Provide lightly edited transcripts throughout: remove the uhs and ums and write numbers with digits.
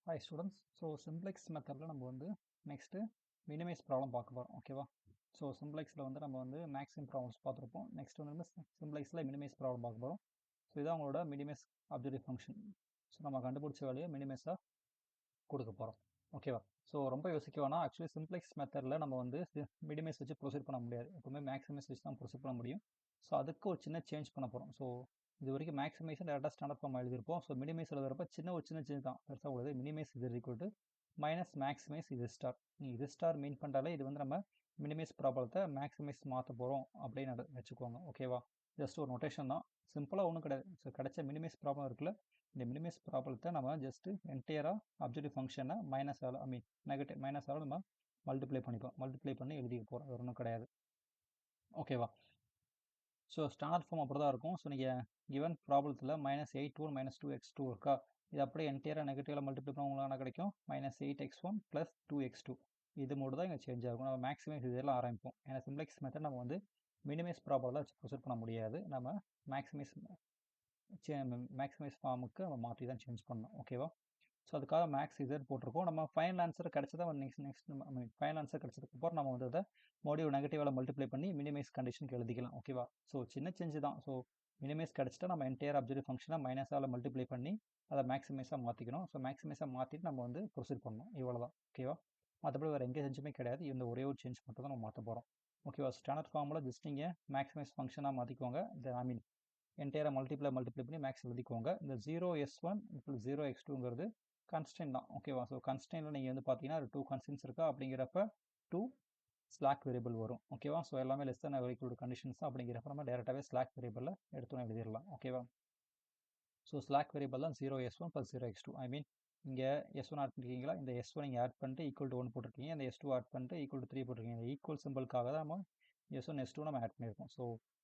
Hi students. So simplex மெத்தடில் நம்ம வந்து நெக்ஸ்ட்டு மினிமைஸ் ப்ராப்ளம் பார்க்க போகிறோம். ஓகேவா? ஸோ சிம்ப்ளெக்ஸில் வந்து நம்ம வந்து மேக்ஸிமம் ப்ராப்ளம்ஸ் பார்த்துருப்போம். நெக்ஸ்ட் வந்து சிம்ப்ளெக்ஸில் மினிமைஸ் ப்ராப்ளம் பார்க்க போகிறோம். ஸோ இதான் உங்களோட மினிமைஸ் அப்ஜெக்டிவ் ஃபங்க்ஷன். ஸோ நம்ம கண்டுபிடிச்ச வேலையை மினிமைஸாக கொடுக்க போகிறோம். ஓகேவா? ஸோ ரொம்ப யோசிக்க வேணாம். ஆக்சுவலி சிம்ப்ளெக்ஸ் மெத்தடில் நம்ம வந்து மினிமைஸ் வச்சு ப்ரொசீட் பண்ண முடியாது. எப்பவுமே மேக்ஸிமைஸ் வச்சு தான் ப்ரொசீட் பண்ண முடியும். ஸோ அதுக்கு ஒரு சின்ன சேஞ்ச் பண்ண போகிறோம். ஸோ இது வரைக்கும் மேக்ஸிமைஸும் டேரெக்டாக ஸ்டாண்டர்ட் ஃபார்ம் எழுதியிருப்போம். ஸோ மினிமைஸ் எழுதுறப்ப ஒரு சின்ன சேஞ்ச் தான் பெருசாக உள்ளது. மினிமைஸ் இது ஈக்குவல் டு மைனஸ் மேக்ஸிமைஸ் இது ஸ்டார். நீ இது ஸ்டார் மீன் பண்ணுறாலே இது வந்து நம்ம மினிமைஸ் ப்ராப்ளத்தை மேக்ஸிமைஸ் மாற்ற போகிறோம் அப்படின்னு வச்சுக்கோங்க. ஓகேவா? ஜஸ்ட் ஒரு நொட்டேஷன் தான், சிம்பிளாக ஒன்றும் கிடையாது. ஸோ கிடைச்ச மினிமைஸ் ப்ராப்ளம் இருக்குல்ல, இந்த மினிமைஸ் ப்ராப்ளத்தை நம்ம ஜஸ்ட் என்டையராக அப்ஜெக்டிவ் ஃபங்க்ஷனை மைனஸால் நெகட்டிவ் மைனஸால் நம்ம மல்டிப்ளை பண்ணிப்போம். மல்டிப்ளை பண்ணி எழுதிக்க போகிறோம், வேறு ஒன்றும் கிடையாது. ஓகேவா? ஸோ ஸ்டாண்டர்ட் ஃபார்ம் அப்படி தான் இருக்கும். ஸோ நீங்கள் கிவன் ப்ராப்ளத்தில் -8(1) -2x2 இருக்கா, இது அப்படியே என்டையராக நெகட்டிவில் மல்டிப்ளை பண்ண உங்களுக்கு என்ன கிடைக்கும்? -8x1 + 2x2. இது மட்டும் தான் இங்கே சேஞ்ச் ஆகும். நம்ம மேக்ஸிமைஸ் இதெல்லாம் ஆரம்பிப்போம். ஏன்னா சிம்ப்ளெக்ஸ் மெத்தட் நம்ம வந்து மினிமைஸ் ப்ராப்ளம் வச்சு ப்ரொசீட் பண்ண முடியாது. நம்ம மேக்ஸிமைஸ் மேக்ஸிமைஸ் ஃபார்முக்கு நம்ம மாற்றி தான் சேஞ்ச் பண்ணணும். ஓகேவா? ஸோ அதுக்காக மேக்ஸ் இசட் போட்டிருக்கோம். நம்ம ஃபைனல் ஆன்சர் கிடச்சதை நெக்ஸ்ட் ஃபைனல் ஆன்சர் கிடச்சதுக்கப்புறம் நம்ம வந்து அதை மறுபடியும் நெகட்டிவால் மல்டிப்ளை பண்ணி மினிமைஸ் கண்டிஷனுக்கு எழுதிக்கலாம். ஓகேவா? ஸோ சின்ன சேஞ்சு தான். ஸோ மினிமைஸ் கிடச்சிட்டா நம்ம என்டையர் அப்ஜெக்டிவ் ஃபங்க்ஷனை மைனஸால் மல்டிப்ளை பண்ணி அதை மேக்ஸிமைஸாக மாற்றிக்கணும். ஸோ மேக்ஸிமைஸாக மாற்றிட்டு நம்ம வந்து ப்ரொசீட் பண்ணணும். இவ்வளோ தான். ஓகேவா? மற்றபடி வேறு எங்கே செஞ்சுமே கிடையாது. இந்த ஒரே ஒரு சேஞ்ச் மட்டும் தான் நம்ம மாற்ற போகிறோம். ஓகேவா? ஸ்டாண்டர்ட் ஃபார்மில் ஜஸ்ட் நீங்கள் மேக்ஸிமைஸ் ஃபங்க்ஷனாக மாற்றிக்கோங்க. என்டையராக மல்டிப்ளை பண்ணி மேக்ஸ் எழுதிக்கோங்க. இந்த 0s1 + 0x2ங்கிறது கன்ஸ்டன்ட் தான். ஓகேவா? ஸோ கன்ஸ்டன்ட்ல நீங்கள் வந்து பார்த்தீங்கன்னா 2 கன்ஸ்டன்ட்ஸ் இருக்கா, அப்படிங்கிறப்ப 2 ஸ்லாக் வேரியபிள் வரும். ஓகேவா? ஸோ எல்லாமே லெஸ் தேன் ஈக்குவல் கண்டிஷன்ஸ் தான். அப்படிங்கிறப்ப நம்ம டேரெக்டாகவே ஸ்லாக் வேரியபிளில் எடுத்துன்னு எழுதிடலாம். ஓகேவா? ஸோ ஸ்லாக் வேரியபிள் தான் 0s1 + 0x2. இங்கே s1 ஆட் பண்ணிருக்கீங்களா, இந்த s1 நீங்கள் ஆட் பண்ணிட்டு ஈக்குவல் டு 1 போட்டிருக்கீங்க, இந்த s2 ஆட் பண்ணிட்டு ஈக்குவல் டு 3 போட்டிருக்கீங்க. இந்த ஈக்குவல் சிம்பிளுக்காக தான் நம்ம s1 s2 நம்ம ஆட் பண்ணியிருக்கோம். ஸோ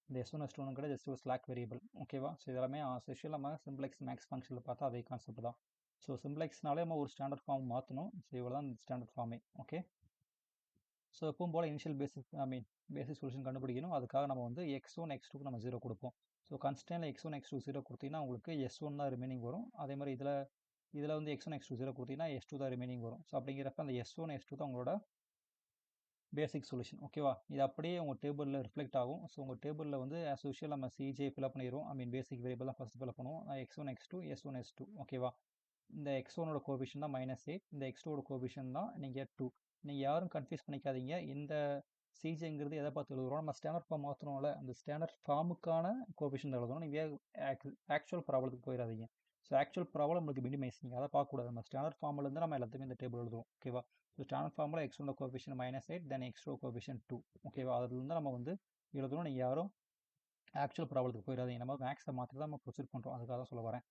இந்த s1 s2 கூட ஜஸ்ட் ஒரு ஸ்லாக் வேரியபிள். ஓகேவா? ஸோ இதெல்லாமே ஸ்பெஷல் நம்ம சிம்ப்ளெக்ஸ் மேக்ஸ் ஃபங்க்ஷனில் பார்த்தா அதே கான்செப்ட் தான். ஸோ சிம்ப்ளெக்ஸ்னாலே நம்ம ஒரு ஸ்டாண்டர்ட் ஃபார்ம் மாற்றணும். ஸோ இவ்வளோ தான் ஸ்டாண்டர்ட் ஃபார்மே. ஓகே. ஸோ எப்பவும் போல் இனிஷியல் பேசிக் சொல்யூஷன் கண்டுபிடிக்கணும். அதுக்காக நம்ம வந்து x1 x2க்கு நம்ம 0 கொடுப்போம். ஸோ கன்ஸ்டன்ட்ல x1 x2 0 கொடுத்தீங்கன்னா உங்களுக்கு s1 தான் ரிமைனிங் வரும். அதே மாதிரி இதில் வந்து x1 x2 0 கொடுத்தீங்கன்னா s2 தான் ரிமைனிங் வரும். ஸோ அப்படிங்கிறப்ப அந்த s1 s2 தான் உங்களோட பேசிக் சொல்யூஷன். ஓகேவா? இது அப்படியே உங்கள் டேபிளில் ரிஃப்ளெக்ட் ஆகும். ஸோ உங்கள் டேபிளில் வந்து ஆஸ் யூஷுவல் நம்ம சிஜே ஃபில்அப் பண்ணிடுவோம். பேசிக் வேரியபிள் தான் ஃபஸ்ட் ஃபில்அப் பண்ணுவோம். x1 x2 s1 s2. ஓகேவா? இந்த x1ஓட கோஎஃபிஷியன்ட் தான் -8, இந்த x2ஓட கோஎஃபிஷியன்ட் தான் நீங்கள் 2. நீங்கள் யாரும் கன்ஃபியூஸ் பண்ணிக்காதீங்க. இந்த சிஜேங்கிறது எதை பார்த்து எழுதுறோம், நம்ம ஸ்டாண்டர்ட் ஃபார்ம் மாற்றணும்ல, அந்த ஸ்டாண்டர்ட் ஃபார்முக்கான கோஎஃபிஷியன்ட் எழுதணும். நீங்கள் ஆக்சுவல் ப்ராப்ளத்துக்கு போயிடாதீங்க. ஸோ ஆக்சுவல் ப்ராப்ளம் உங்களுக்கு மினிமைஸ், நீங்கள் அதை பார்க்கக்கூடாது. நம்ம ஸ்டாண்டர்ட் ஃபார்ம்லேருந்து நம்ம எல்லாத்தையுமே இந்த டேபிள் எழுதுவோம். ஓகேவா? ஸோ ஸ்டாண்டர்ட் ஃபார்மில் x1 கோஎஃபிஷியன்ட் -8, தென் x2 கோஎஃபிஷியன்ட் 2. ஓகேவா? அதுலேருந்து நம்ம வந்து எழுதணும். நீங்கள் யாரும் ஆக்சுவல் ப்ராப்ளத்துக்கு போயிடாதீங்க. நம்ம மேக்ஸை மாற்றி தான் நம்ம ப்ரொசீட் பண்ணுறோம். அதுக்காக தான் சொல்ல வரேன்.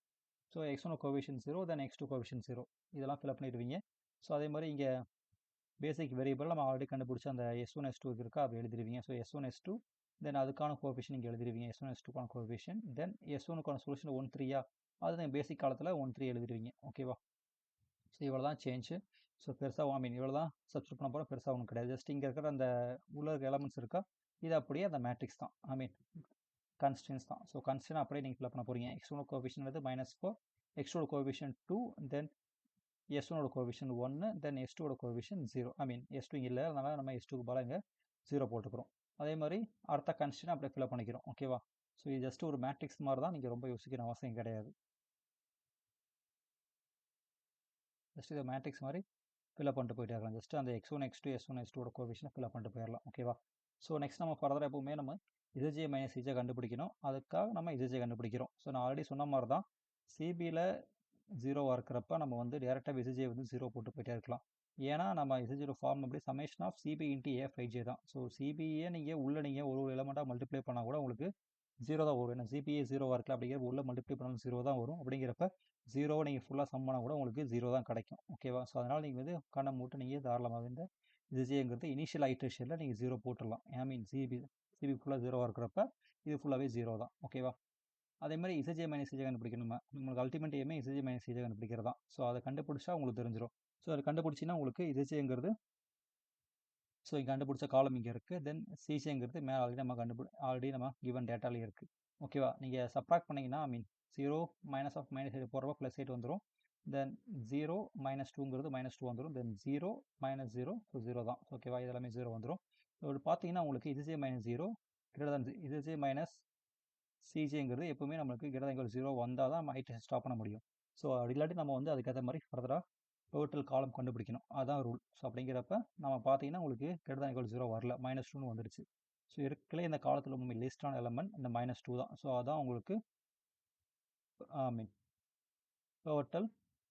ஸோ x1 கோஎஃபிஷியன்ட் 0, தென் x2 கோஎஃபிஷியன்ட் 0. இதெல்லாம் ஃபில்அப் பண்ணிடுவீங்க. ஸோ அதே மாதிரி இங்கே பேசிக் வேரியபிள் நம்ம ஆல்ரெடி கண்டுபிடிச்ச அந்த s1 s2 இருக்கா, அப்படி எழுதிடுவீங்க. ஸோ s1 s2, தென் அதுக்கான கோஎஃபிஷியன்ட் இங்கே எழுதிடுவீங்க. s1 s2க்கான கோஎஃபிஷியன்ட், தென் s1க்கான சொல்யூஷன் 1 3யா, அது பேசிக் காலத்தில் 1 3 எழுதிடுவீங்க. ஓகேவா? ஸோ இவ்வளோ தான் சேஞ்சு. ஸோ பெருசாக இவ்வளோ தான் சப்ஸ்டியூட் பண்ண போகிறோம். பெருசாக ஒன்றும் கிடையாது. ஜஸ்ட் இங்கே இருக்கிற அந்த உள்ள இருக்க எலமெண்ட்ஸ் இருக்கா, இது அப்படியே அந்த மேட்ரிக்ஸ் தான். கன்ஸ்டன்ஸ் தான். ஸோ கன்ஸ்டன்ட் அப்படியே நீங்கள் ஃபில் பண்ண போகிறீங்க. x1 கோஎஃபிஷியன்ட் வந்து -4, x2 கோஎஃபிஷியன்ட் 2, தென் s1ஓட கோஎஃபிஷியன்ட் 1, தென் s2ஓட கோஎஃபிஷியன்ட் 0. s2 இங்கே இல்லை, அதனால் நம்ம s2க்கு பதிலாக இங்கே 0 போட்டுக்கிறோம். அதே மாதிரி அடுத்த கன்ஸ்டன்ட் அப்படியே ஃபில் பண்ணிக்கிறோம். ஓகேவா? ஸோ இது ஜஸ்ட் ஒரு மேட்ரிக்ஸ் மாதிரி தான், நீங்கள் ரொம்ப யோசிக்கிற அவசியம் கிடையாது. ஜஸ்ட் இதை மேட்ரிக்ஸ் மாதிரி ஃபில்அப் பண்ணிட்டு போயிட்டே இருக்கலாம். ஜஸ்ட் அந்த x1 x2 s1 s2ஓட coefficient fill up பண்ணிட்டு போயிடலாம். ஓகேவா? ஸோ நெக்ஸ்ட் நம்ம ஃபர்தராக எப்பவுமே நம்ம ZJ - CJ கண்டுபிடிக்கணும். அதுக்காக நம்ம ZJ கண்டுபிடிக்கிறோம். ஸோ நான் ஆல்ரெடி சொன்ன மாதிரி தான், சிபியில் 0வாக இருக்கிறப்ப நம்ம வந்து டேரெக்டாக விசிஜே வந்து 0 போட்டு போயிட்டே இருக்கலாம். ஏன்னா நம்ம விசிஜோட ஃபார்ம் அப்படி summation of CB into A5J தான். ஸோ சிபிஏ நீங்கள் ஒரு எலமெண்ட்டாக மல்டிப்ளை பண்ணால் கூட உங்களுக்கு 0 தான் வரும். ஏன்னா சிபிஏ 0வாக இருக்கல, அப்படிங்கிற உள்ள மல்டிப்ளை பண்ணாலும் 0 தான் வரும். அப்படிங்கிறப்ப 0வை நீங்கள் ஃபுல்லாக சம் பண்ணால் கூட உங்களுக்கு 0 தான் கிடைக்கும். ஓகேவா? ஸோ அதனால் நீங்கள் வந்து கண்ணை மூட்டு நீங்கள் தாராளமாக இந்த விசிஜேங்கிறது இனிஷியல் ஐட்ரேஷனில் நீங்கள் 0 போட்டுடலாம். சிபி ஃபுல்லாக 0வாக இருக்கிறப்ப இது ஃபுல்லாகவே 0 தான். ஓகேவா? அதே மாதிரி இசஜே மைனஸ் சிஜே கண்டுபிடிக்கணும். உங்களுக்கு அல்டிமேட் எய்மே இசஜே மைனஸ் சிஜே கண்டுபிடிக்கிறது தான். ஸோ அதை கண்டுபிடிச்சா உங்களுக்கு தெரிஞ்சிடும். ஸோ அதை கண்டுபிடிச்சின்னா உங்களுக்கு இசஜேங்கிறது, ஸோ இங்கே கண்டுபிடிச்ச காலம் இங்கே இருக்குது. தென் சிஜேங்கிறது மேலே ஆல்ரெடி நம்ம கிவன் டேட்டாலேயே இருக்குது. ஓகேவா? நீங்கள் சப்ராக்ட் பண்ணிங்கன்னா 0 -8 போடுறப்ப +8 வந்துடும். தென் 0 மைனஸ் டூங்கிறது -2 வந்துடும். தென் 0 -0 ஸோ 0 தான். ஓகேவா, இது எல்லாமே 0 வந்துடும். இப்போ பார்த்தீங்கன்னா உங்களுக்கு இதுஜே -0 கிரேட்டர் தன் இதுஜே மைனஸ் சிஜேங்கிறது எப்பவுமே நம்மளுக்கு கிரேட்டர் தன் 0 வந்தால் தான் நம்ம ஐடெரேஷன் ஸ்டாப் பண்ண முடியும். ஸோ அப்படி இல்லாட்டி நம்ம வந்து அதுக்கேற்ற மாதிரி ஃபர்தராக டோட்டல் காலம் கண்டுபிடிக்கணும். அதான் ரூல். ஸோ அப்படிங்கிறப்ப நம்ம பார்த்தீங்கன்னா உங்களுக்கு கிரேட்டர் தன் 0 வரல, -2ன்னு வந்துடுச்சு. ஸோ இருக்கலே இந்த காலத்தில் ரொம்ப லீஸ்டான எலமெண்ட் இந்த -2 தான். ஸோ அதான் உங்களுக்கு மீன் பிவோட்டல்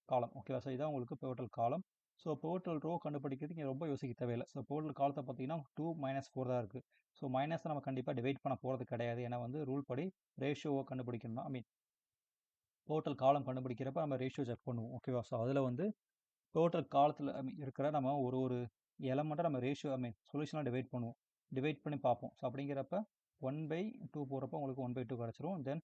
காலம். ஓகேவா, ஸோ இதான் உங்களுக்கு பிவோட்டல் காலம். ஸோ பிவோட்டல் ரோ கண்டுபிடிக்கிறதுக்கு நீங்கள் ரொம்ப யோசிக்க தேவையில்லை. ஸோ பிவோட்டல் காலத்தை பார்த்தீங்கன்னா 2 -4 தான் இருக்குது. ஸோ மைனஸை நம்ம கண்டிப்பாக டிவைட் பண்ண போகிறது கிடையாது. ஏன்னா வந்து ரூல் படி ரேஷியோவை கண்டுபிடிக்கணும்னா பிவோட்டல் காலம் கண்டுபிடிக்கிறப்ப நம்ம ரேஷியோ செக் பண்ணுவோம். ஓகேவா, ஸோ அதில் வந்து பிவோட்டல் காலத்தில் இருக்கிற நம்ம ஒரு எலமெண்ட்டை நம்ம ரேஷியோ சொல்யூஷனாக டிவைட் பண்ணுவோம். டிவைட் பண்ணி பார்ப்போம். ஸோ அப்படிங்கிறப்ப 1/2 போகிறப்ப உங்களுக்கு 1/2 கிடச்சிரும். தென்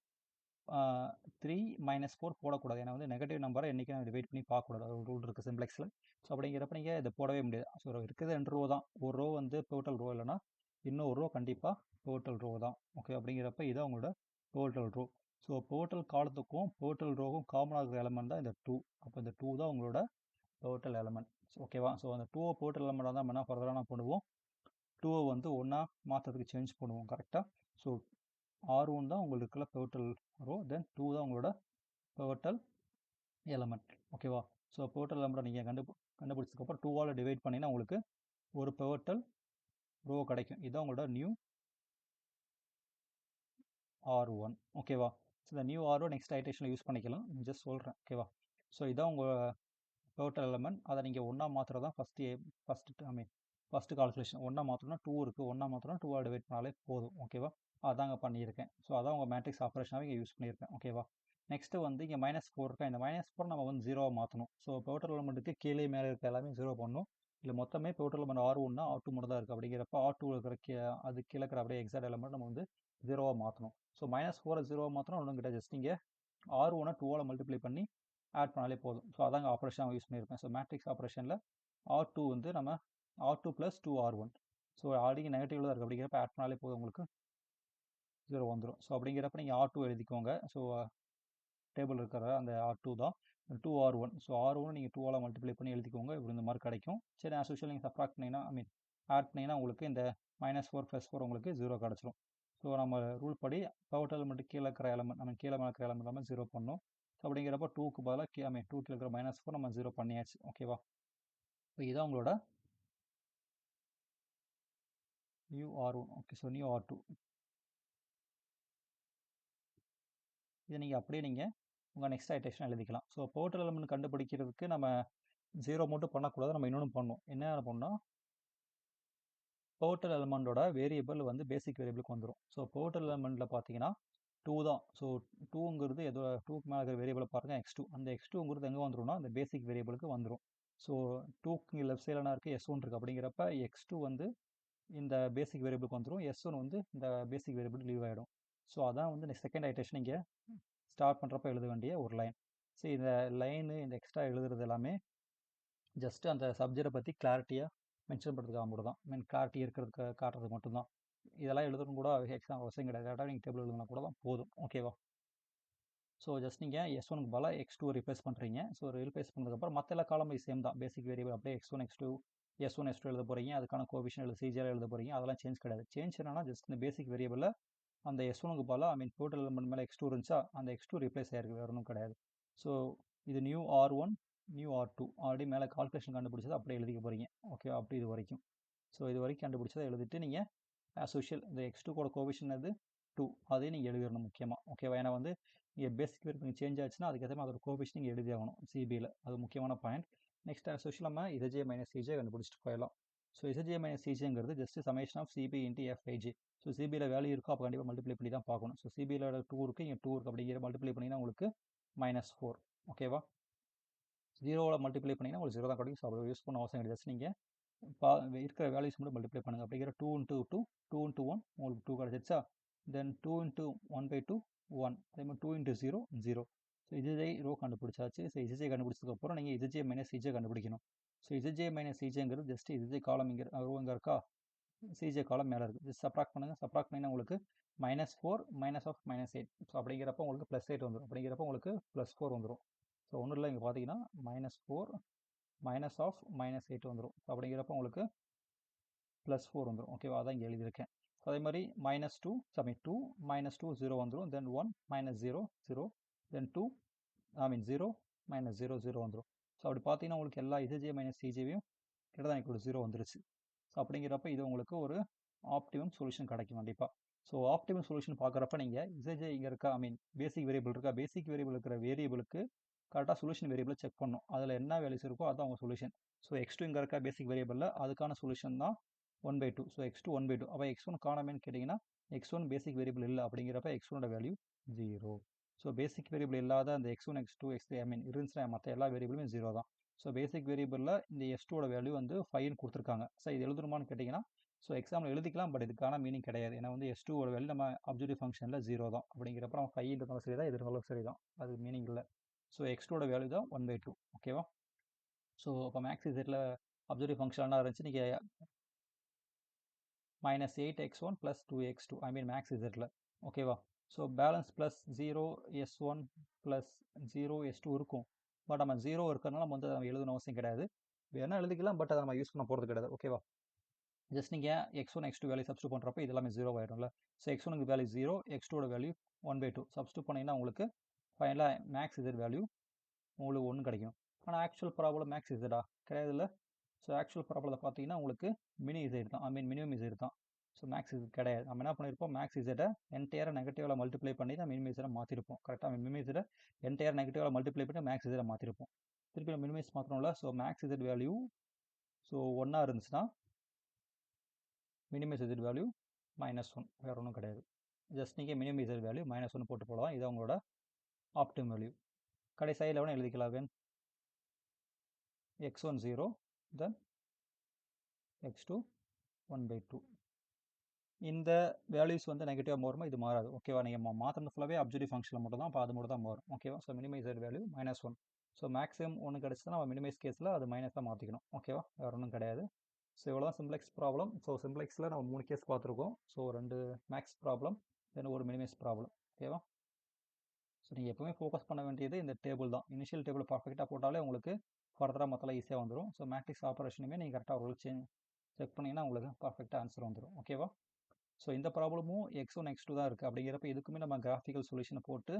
3 - 4 போடக்கூடாது. ஏன்னா வந்து நெகட்டிவ் நம்பரை என்றைக்கு நம்ம டிவைட் பண்ணி பார்க்கக்கூடாது. அது ஒரு ரூல் இருக்குது சிம்ப்ளெக்ஸில். ஸோ அப்படிங்கிறப்ப நீங்கள் இதை போடவே முடியாது. ஸோ இருக்கிறது 2 ரோ தான். ஒரு ரோ வந்து பிவோட்டல் ரோ இல்லைன்னா இன்னொரு ரோ கண்டிப்பாக பிவோட்டல் ரோ தான். ஓகே, அப்படிங்கிறப்ப இதான் உங்களோட பிவோட்டல் ரோ. ஸோ பிவோட்டல் காலத்துக்கும் பிவோட்டல் ரோவும் காமனாக இருக்கிற எலமெண்ட் தான் இந்த 2. அப்போ இந்த 2 தான் உங்களோட பிவோட்டல் எலமெண்ட். ஓகேவா, ஸோ அந்த 2 பிவோட்டல் எலமெண்ட் தான் நம்ம என்ன ஃபர்தராக பண்ணுவோம், 2 வந்து ஒன்றா மாற்றத்துக்கு சேஞ்ச் பண்ணுவோம். கரெக்டாக. ஸோ R1 தான் உங்களுக்கு இருக்கிற பிவோட்டல் ரோ. தென் 2 தான் உங்களோட பிவோட்டல் எலமெண்ட். ஓகேவா, ஸோ பிவோட்டல் எலமெண்ட்டை நீங்கள் கண்டுபிடிச்சதுக்கப்புறம் 2ஆல் டிவைட் பண்ணிங்கன்னா உங்களுக்கு ஒரு பிவோட்டல் ரோ கிடைக்கும். இதுதான் உங்களோட நியூ R1. ஓகேவா, ஸோ இந்த நியூ R1 நெக்ஸ்ட் ஐட்ரேஷனில் யூஸ் பண்ணிக்கலாம். ஜஸ்ட் சொல்கிறேன். ஓகேவா, ஸோ இதான் உங்கள் பிவோட்டல் எலமெண்ட். அதை நீங்கள் ஒன்றா மாத்திரம் தான் ஃபஸ்ட்டு கால்குலேஷன். ஒன்றா மாற்றணும்னா 2 இருக்குது. ஒன்றா மாற்றணும்னா 2ஆல் டிவைட் பண்ணாலே போதும். ஓகேவா, அதாங்க பண்ணியிருக்கேன். ஸோ அதான் உங்கள் மேட்ரிக்ஸ் ஆப்ரேஷனாகவே இங்கே யூஸ் பண்ணியிருக்கேன். ஓகேவா, நெக்ஸ்ட்டு வந்து இங்கே -4 இருக்கா, இந்த -4 நம்ம வந்து 0 மாற்றணும். ஸோ பிவோட்டல் எலமெண்ட்டுக்கு கீழே மேலே இருக்க எல்லாமே 0 பண்ணணும். இல்லை மொத்தமே பிவோட்டல் எலமெண்ட் R1னா R2 மட்டும் தான் இருக்குது. அப்படிங்கிறப்ப R2 இருக்கிற அது கீழே இருக்கிற அப்படியே எக்ஸாக்ட் எலமெண்ட் நம்ம வந்து 0 மாற்றணும். ஸோ -4 0 மாற்றணும் ஒன்றும் கிட்ட ஜஸ்ட் நீங்கள் R1 2ஆல் மல்டிப்ளை பண்ணி ஆட் பண்ணாலே போதும். ஸோ அதாங்க ஆப்ரேஷன் யூஸ் பண்ணியிருப்பேன். ஸோ மேட்ரிக்ஸ் ஆப்ரேஷனில் R2 வந்து நம்ம R2 + 2R1. ஸோ ஆல்ரெடி நெகட்டிவ்ல தான் இருக்குது. அப்படிங்கிறப்ப ஆட் பண்ணாலே போதும், உங்களுக்கு 0 வந்துடும். ஸோ அப்படிங்கிறப்ப நீங்கள் R2 எழுதிக்கோங்க. ஸோ டேபிள் இருக்கிற அந்த R2 தான் 2R1. ஸோ R1 நீங்கள் 2ஆல் மல்டிப்ளை பண்ணி எழுதிக்கோங்க. இப்படி இந்த மாதிரி கிடைக்கும். சரி, ஆஸ் யூஷுவல் நீங்கள் சப்ராக்ட் பண்ணிங்கன்னா ஆட் பண்ணிங்கன்னா உங்களுக்கு இந்த -4 + 4 உங்களுக்கு 0 கிடச்சிரும். ஸோ நம்ம ரூல் படி பிவோட்டல் எலமெண்ட் கீழே இருக்கிற எலமெண்ட் கீழே மேலே இருக்கிற எலமெண்ட் நம்ம 0 பண்ணணும். ஸோ அப்படிங்கிறப்ப 2க்கு பதிலாக 2 கீழே இருக்கிற -4 நம்ம 0 பண்ணியாச்சு. ஓகேவா, இப்போ இதான் உங்களோட new R1. Okay, so new R2 இதை நீங்கள் அப்படியே நீங்கள் உங்கள் நெக்ஸ்ட் ஐட்ரேஷன் எழுதிக்கலாம். ஸோ பிவோட்டல் எலமெண்ட் கண்டுபிடிக்கிறதுக்கு நம்ம 0 மட்டும் பண்ணக்கூடாது. நம்ம இன்னொன்று பண்ணணும். என்ன பண்ணோம்னா பிவோட்டல் எலமெண்டோட வேரியபிள் வந்து பேசிக் வேரியபிளுக்கு வந்துடும். ஸோ பிவோட்டல் எலமெண்ட்டில் பார்த்தீங்கன்னா 2 தான். ஸோ 2ங்கிறது ஏதோ 2க்கு மேலே இருக்கிற வேரியபிளை பாருங்கள், x2. அந்த x2ங்கிறது எங்கே வந்துடும்னா அந்த பேசிக் வேரியபிளுக்கு வந்துடும். ஸோ 2க்கு இங்கே லெஃப்ட் சைடில் என்ன இருக்குது, S1 இருக்குது. அப்படிங்கிறப்ப x2 வந்து இந்த பேசிக் வேரியபிளுக்கு வந்துடும். S1 வந்து இந்த பேசிக் வேரியபிள் லீவ் ஆகிடும். ஸோ அதான் வந்து செகண்ட் ஐட்ரேஷன் இங்கே ஸ்டார்ட் பண்ணுறப்ப எழுத வேண்டிய ஒரு லைன். ஸோ இந்த லைனு இந்த எக்ஸ்ட்ரா எழுதுறது எல்லாமே ஜஸ்ட் அந்த சப்ஜெக்டை பற்றி கிளாரிட்டியாக மென்ஷன் பண்ணுறதுக்காக மட்டும் தான். கிளாரிட்டி இருக்கிறதுக்கு காட்டுறதுக்கு மட்டும்தான். இதெல்லாம் எழுதணும் கூட எக்ஸாம் அவசியம் கிடையாது. டேரெக்டாக நீங்கள் டேபிள் எழுதுனா கூட தான் போதும். ஓகேவா, ஸோ ஜஸ்ட் நீங்கள் S1க்கு பதிலாக x2 ரிப்ளேஸ் பண்ணுறீங்க. ஸோ ரிப்ளேஸ் பண்ணதுக்கப்புறம் மற்ற எல்லா காலமும் சேம் தான். பேசிக் வேரியபிள் அப்படியே x1 x2 S1 S2 எழுத போகிறீங்க. அதுக்கான கோஎஃபிஷியன்ட் எழுத CJ எழுத போகிறீங்க. அதெல்லாம் சேஞ்ச் கிடையாது. சேஞ்ச் என்னன்னா ஜஸ்ட் இந்த பேசிக் வேரியபிளில் அந்த S1க்கு பதிலாக டோட்டல் எலமெண்ட் மேலே x2 இருந்துச்சா அந்த x2 ரிப்ளேஸ் ஆகிருக்கு, வேறு ஒன்றும் கிடையாது. ஸோ இது new R1 new R2 already மேலே கால்குலேஷன் கண்டுபிடிச்சது அப்படியே எழுதிக்க போகிறீங்க. ஓகே, அப்படி இது வரைக்கும். ஸோ இது வரைக்கும் கண்டுபிடிச்சதை எழுதிட்டு நீங்கள் ஆஸ் யூஷுவல் இந்த x2 கூட கோஎஃபிஷியன்ட் அது 2 அதையும் நீங்கள் எழுதிடணும் முக்கியமாக. ஓகேவா, ஏன்னா வந்து நீங்கள் பேசிக் வேரியபிள் சேஞ்ச் ஆச்சுன்னா அதுக்கேற்ற மாதிரி அதோட கோஎஃபிஷியன்ட் நீங்கள் எழுதி ஆகணும் சிபியில். அது முக்கியமான பாயிண்ட். நெக்ஸ்ட் ஆஸ் யூஷுவல் நம்ம ZJ - CJ கண்டுபிடிச்சிட்டு போயிடலாம். ஸோ ZJ - CJங்கிறது just summation of CB × FIJ. So சிபியில் வேல்யூ இருக்கோ அப்போ கண்டிப்பாக மல்டிப்ளை பண்ணி தான் பார்க்கணும். ஸோ சிபியில் 2 இருக்குது, இங்கே 2 இருக்குது. அப்படிங்கிற மல்டிப்ளை பண்ணிங்கன்னா உங்களுக்கு -4. ஓகேவா, 0வில் மல்டிப்ளை பண்ணிங்கன்னா உங்களுக்கு 0 தான் கிடைக்கும். ஸோ அப்படி யூஸ் பண்ண அவசியம் கிடையாது. ஜஸ்ட் நீங்கள் இருக்கிற வேல்யூஸ் மட்டும் மல்டிப்ளை பண்ணுங்கள். அப்படிங்கிற 2 × 2 2 × 1 உங்களுக்கு 2 கிடச்சிருச்சா. தென் 2 × 1/2 1. அதே மாதிரி 2 × 0 0. ஸோ ZJ ரோ கண்டுபிடிச்சாச்சு. ஸோ ZJ கண்டுபிடிச்சதுக்கப்புறம் நீங்கள் ZJ - CJ கண்டுபிடிக்கணும். ஸோ ZJ - CJங்கிறது ஜஸ்ட் ZJ காலம் இங்கே ரோ இங்கே இருக்கா, CJ காலம் மேலே இருக்குது. ஜஸ்ட் சப்ராக்ட் பண்ணுங்கள். சப்ராக்ட் பண்ணிங்கன்னா உங்களுக்கு -4 - -8. ஸோ அப்படிங்கிறப்ப உங்களுக்கு +8 வந்துடும். அப்படிங்கிறப்ப உங்களுக்கு +4 வந்துடும். ஸோ ஒன்றும் இல்லை, இங்கே பார்த்தீங்கன்னா -4 மைனஸ் ஆஃப் -8 வந்துடும். அப்படிங்கிறப்ப உங்களுக்கு +4 வந்துடும். ஓகேவா, அதான் இங்கே எழுதியிருக்கேன். அதே மாதிரி -2 2 -2 0 வந்துடும். தென் 1 -0 0 தென் 2 0 -0 0 வந்துடும். ஸோ அப்படி பார்த்தீங்கன்னா உங்களுக்கு எல்லா இசேஜே மைனஸ் சிஜேவையும் கிட்ட 0 வந்துருச்சு. ஸோ அப்படிங்கிறப்ப இது உங்களுக்கு ஒரு ஆப்டிமம் சொல்யூஷன் கிடைக்கும் கண்டிப்பாக. ஸோ ஆப்டிமம் சொல்யூஷன் பார்க்குறப்ப நீங்கள் இசேஜே இங்கே இருக்கா, பேசிக் வேரியபிள் இருக்கா, பேசிக் வேரியபிள் இருக்கிற வேரியபிளுக்கு கரெக்டாக சொல்யூஷன் வேரியபிளை செக் பண்ணணும். அதில் என்ன வேல்யூஸ் இருக்கோ அதுதான் உங்கள் சொல்யூஷன். ஸோ x2 இங்கே இருக்கா பேசிக் வேரியபிளில், அதுக்கான சொல்யூஷன் தான் 1/2. So x2 1/2. அப்போ x1 காணாமேன்னு கேட்டிங்கன்னா x1 பேசிக் வேரியபிள் இல்லை, அப்படிங்கிறப்ப x1ஓட வேல்யூ 0. ஸோ பேசிக் வேரியபிள் இல்லாத அந்த x1 x2 x3 இருந்துச்சுன்னா மற்ற எல்லா வேரியபிளுமே 0 தான். ஸோ பேசிக் வேரியபிளில் இந்த s2ஓட வேல்யூ வந்து 5ன்னு கொடுத்துருக்காங்க. ஸோ இது எழுதணுமான்னு கேட்டிங்கன்னா ஸோ எக்ஸாம்பிள் எழுதிக்கலாம், பட் இதுக்கான மீனிங் கிடையாது. ஏன்னா வந்து s2ஓட வேல்யூ நம்ம அப்ஜெக்டிவ் ஃபங்க்ஷனில் 0 தான். அப்படிங்கிறப்ப நம்ம 5 இருந்தாலும் சரி தான், எது இருந்தாலும் சரி தான், அது மீனிங் இல்லை. ஸோ x2ஓட வேல்யூ தான் 1/2. ஓகேவா. ஸோ இப்போ மேக்ஸ் இசட்டில் அப்ஜெக்டிவ் ஃபங்க்ஷனாக இருந்துச்சு, நீங்கள் -8x1 + 2x2 மேக்ஸ் இசட்டில். ஓகேவா. So balance plus 0s1 + 0s2 இருக்கும். பட் நம்ம 0 இருக்கிறதுனால நம்ம வந்து நம்ம எழுதணும் அவசியம் கிடையாது. வேணால் எழுதிக்கலாம், பட் அதை நம்ம யூஸ் பண்ண போகிறது கிடையாது. ஓகேவா. ஜஸ்ட் நீங்கள் x1 x2 வேல்யூ சப்ஸ்டியூட் பண்ணுறப்ப இது எல்லாமே 0 ஆகிடும்ல. ஸோ x1க்கு வேல்யூ 0, x2ஓட வேல்யூ 1/2 சப்ஸ்டியூட் பண்ணிங்கன்னா உங்களுக்கு ஃபைனலாக மேக்ஸ் இசட் வேல்யூ உங்களுக்கு 1 கிடைக்கும். ஆனால் ஆக்சுவல் ப்ராப்ளம் மேக்ஸ் இசடா கிடையாது இல்லை. ஸோ ஆக்சுவல் ப்ராப்ளத்தை பார்த்தீங்கன்னா உங்களுக்கு மினி இசைட் தான், மினிமம் இசைட் தான். ஸோ மேக்ஸ் இது கிடையாது. நம்ம என்ன பண்ணியிருப்போம், மேக்ஸ் இசட்டை என்டையராக நெகட்டிவில் மல்டிப்ளை பண்ணி தான் மினிமம் இசட்டை மாற்றிருப்போம். கரெக்டாக மினிமம் இசட்டை என்டையர் நெகட்டிவில் மல்டிப்ளை பண்ணி மேக்ஸ் இசட்டை மாற்றிருப்போம். திருப்பி மினிமைஸ் மாற்றணும்ல. So max Z value so 1 இருந்துச்சுன்னா மினிமைஸ் இசட் வேல்யூ -1, வேறு ஒன்றும் கிடையாது. ஜஸ்ட் நீங்கள் மினிமம் இசட் வேல்யூ -1 போட்டு போடலாம். இது உங்களோட ஆப்டிமம் வேல்யூ. கடைசி சைடில் வேணால் எழுதிக்கலாம். When x1 0 then x2 1/2. இந்த வேல்யூஸ் வந்து நெகட்டிவாக மாறுமா, இது மாறாது. ஓகேவா. நீங்கள் மாற்றின ஃபுல்லாகவே அப்ஜெக்டிவ் ஃபங்க்ஷனில் மட்டும் தான், அப்போ அது மட்டும் தான் மாறும். ஓகேவா. So minimiser value -1. So maximum 1 கிடச்சுன்னா நம்ம மினிமைஸ் கேஸில் அது மைனஸ் தான் மாற்றிக்கணும். ஓகேவா, வேறு ஒன்றும் கிடையாது. ஸோ இவ்வளோ தான் சிம்ப்ளெக்ஸ் ப்ராப்ளம். ஸோ சிம்ப்ளெக்ஸில் நம்ம 3 கேஸ் பார்த்துருக்கோம். ஸோ 2 மேக்ஸ் ப்ராப்ளம், தென் ஒரு மினிமைஸ் ப்ராப்ளம். ஓகேவா. ஸோ நீங்கள் எப்பவுமே ஃபோக்கஸ் பண்ண வேண்டியது இந்த டேபிள் தான். இனிஷியல் டேபிள் பர்ஃபெக்டாக போட்டாலே உங்களுக்கு ஃபர்தராக மற்றலாம் ஈஸியாக வந்துடும். ஸோ மேட்ரிக்ஸ் ஆப்பரேஷனுமே நீங்கள் கரெக்டாக ஒரு செக் பண்ணிங்கன்னா உங்களுக்கு பர்ஃபெக்டாக ஆன்சர் வந்துடும். ஓகேவா. ஸோ இந்த ப்ராப்ளமும் x1 x2 தான் இருக்குது. அப்படிங்கிறப்ப இதுக்குமே நம்ம கிராஃபிக்கல் சொல்யூஷனை போட்டு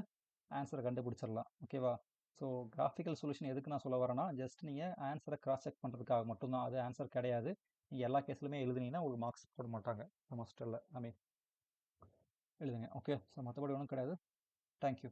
ஆன்சரை கண்டுபிடிச்சிடலாம். ஓகேவா. ஸோ கிராஃபிக்கல் சொல்யூஷன் எதுக்கு நான் சொல்ல வரேன்னா, ஜஸ்ட் நீங்கள் ஆன்சரை கிராஸ் செக் பண்ணுறதுக்காக மட்டும்தான், அது ஆன்சர் கிடையாது. நீங்கள் எல்லா கேஸ்லையுமே எழுதுனீங்கன்னா உங்களுக்கு மார்க்ஸ் போட மாட்டாங்க செமஸ்டரில். எழுதுங்க. ஓகே. ஸோ மற்றபடி ஒன்றும் கிடையாது. தேங்க்யூ.